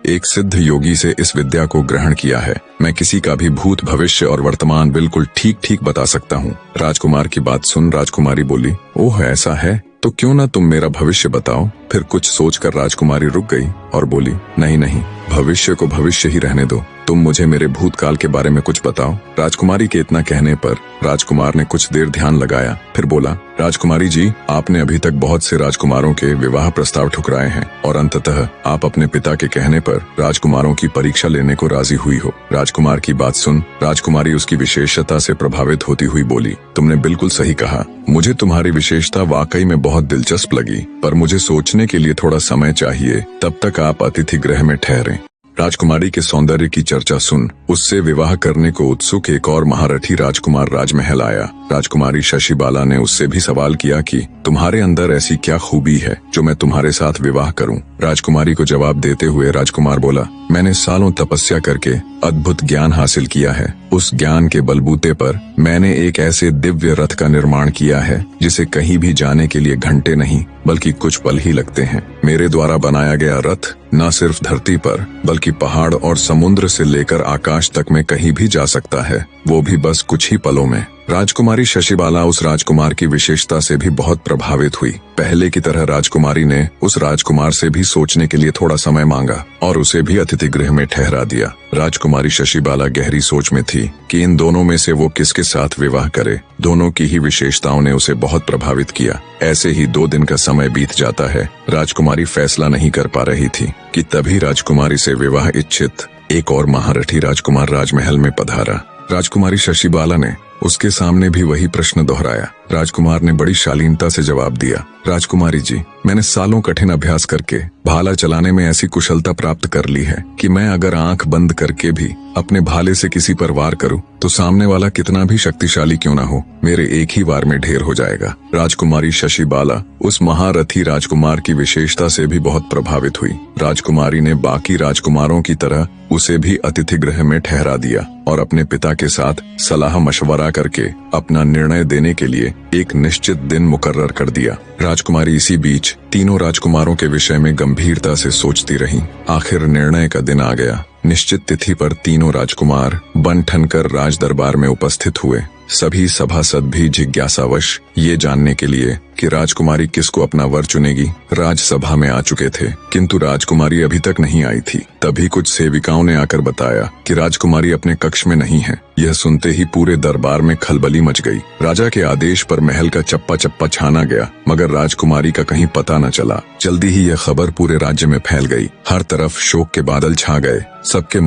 एक सिद्ध योगी से इस विद्या को ग्रहण किया है। मैं किसी का भी भूत, भविष्य और वर्तमान बिल्कुल ठीक ठीक बता सकता हूँ। राजकुमार की बात सुन राजकुमारी बोली, ओह ऐसा है तो क्यों ना तुम मेरा भविष्य बताओ। फिर कुछ सोचकर राजकुमारी रुक गई और बोली, नहीं नहीं, भविष्य को भविष्य ही रहने दो, तुम मुझे मेरे भूतकाल के बारे में कुछ बताओ। राजकुमारी के इतना कहने पर राजकुमार ने कुछ देर ध्यान लगाया, फिर बोला, राजकुमारी जी, आपने अभी तक बहुत से राजकुमारों के विवाह प्रस्ताव ठुकराए हैं और अंततः आप अपने पिता के कहने पर राजकुमारों की परीक्षा लेने को राजी हुई हो। राजकुमार की बात सुन राजकुमारी उसकी विशेषता से प्रभावित होती हुई बोली, तुमने बिल्कुल सही कहा, मुझे तुम्हारी विशेषता वाकई में बहुत दिलचस्प लगी, पर मुझे सोचने के लिए थोड़ा समय चाहिए, तब तक आप अतिथि गृह में ठहरें। राजकुमारी के सौंदर्य की चर्चा सुन उससे विवाह करने को उत्सुक एक और महारथी राजकुमार राजमहल आया। राजकुमारी शशिबाला ने उससे भी सवाल किया कि तुम्हारे अंदर ऐसी क्या खूबी है जो मैं तुम्हारे साथ विवाह करूं। राजकुमारी को जवाब देते हुए राजकुमार बोला, मैंने सालों तपस्या करके अद्भुत ज्ञान हासिल किया है। उस ज्ञान के बलबूते पर मैंने एक ऐसे दिव्य रथ का निर्माण किया है जिसे कहीं भी जाने के लिए घंटे नहीं बल्कि कुछ पल ही लगते हैं। मेरे द्वारा बनाया गया रथ न सिर्फ धरती पर बल्कि पहाड़ और समुद्र से लेकर आकाश तक में कहीं भी जा सकता है, वो भी बस कुछ ही पलों में। राजकुमारी शशिबाला उस राजकुमार की विशेषता से भी बहुत प्रभावित हुई। पहले की तरह राजकुमारी ने उस राजकुमार से भी सोचने के लिए थोड़ा समय मांगा और उसे भी अतिथि गृह में ठहरा दिया। राजकुमारी शशिबाला गहरी सोच में थी कि इन दोनों में से वो किसके साथ विवाह करे। दोनों की ही विशेषताओं ने उसे बहुत प्रभावित किया। ऐसे ही 2 दिन का समय बीत जाता है। राजकुमारी फैसला नहीं कर पा रही थी कि तभी राजकुमारी से विवाह इच्छित एक और महारथी राजकुमार राजमहल में पधारा। राजकुमारी शशिबाला ने उसके सामने भी वही प्रश्न दोहराया। राजकुमार ने बड़ी शालीनता से जवाब दिया, राजकुमारी जी, मैंने सालों कठिन अभ्यास करके भाला चलाने में ऐसी कुशलता प्राप्त कर ली है कि मैं अगर आंख बंद करके भी अपने भाले से किसी पर वार करूं तो सामने वाला कितना भी शक्तिशाली क्यों ना हो, मेरे एक ही वार में ढेर हो जाएगा। राजकुमारी शशिबाला उस महारथी राजकुमार की विशेषता से भी बहुत प्रभावित हुई। राजकुमारी ने बाकी राजकुमारों की तरह उसे भी अतिथि गृह में ठहरा दिया और अपने पिता के साथ सलाह मशवरा करके अपना निर्णय देने के लिए एक निश्चित दिन मुकर्रर कर दिया। राजकुमारी इसी बीच तीनों राजकुमारों के विषय में गंभीरता से सोचती रहीं। आखिर निर्णय का दिन आ गया। निश्चित तिथि पर तीनों राजकुमार बन ठनकर राज दरबार में उपस्थित हुए। सभी सभासद भी जिज्ञासावश ये जानने के लिए कि राजकुमारी किसको अपना वर चुनेगी राजसभा में आ चुके थे, किंतु राजकुमारी अभी तक नहीं आई थी। तभी कुछ सेविकाओं ने आकर बताया कि राजकुमारी अपने कक्ष में नहीं है। यह सुनते ही पूरे दरबार में खलबली मच गई। राजा के आदेश पर महल का चप्पा चप्पा छाना गया, मगर राजकुमारी का कहीं पता न चला। जल्दी ही यह खबर पूरे राज्य में फैल गई। हर तरफ शोक के बादल छा गए। सबके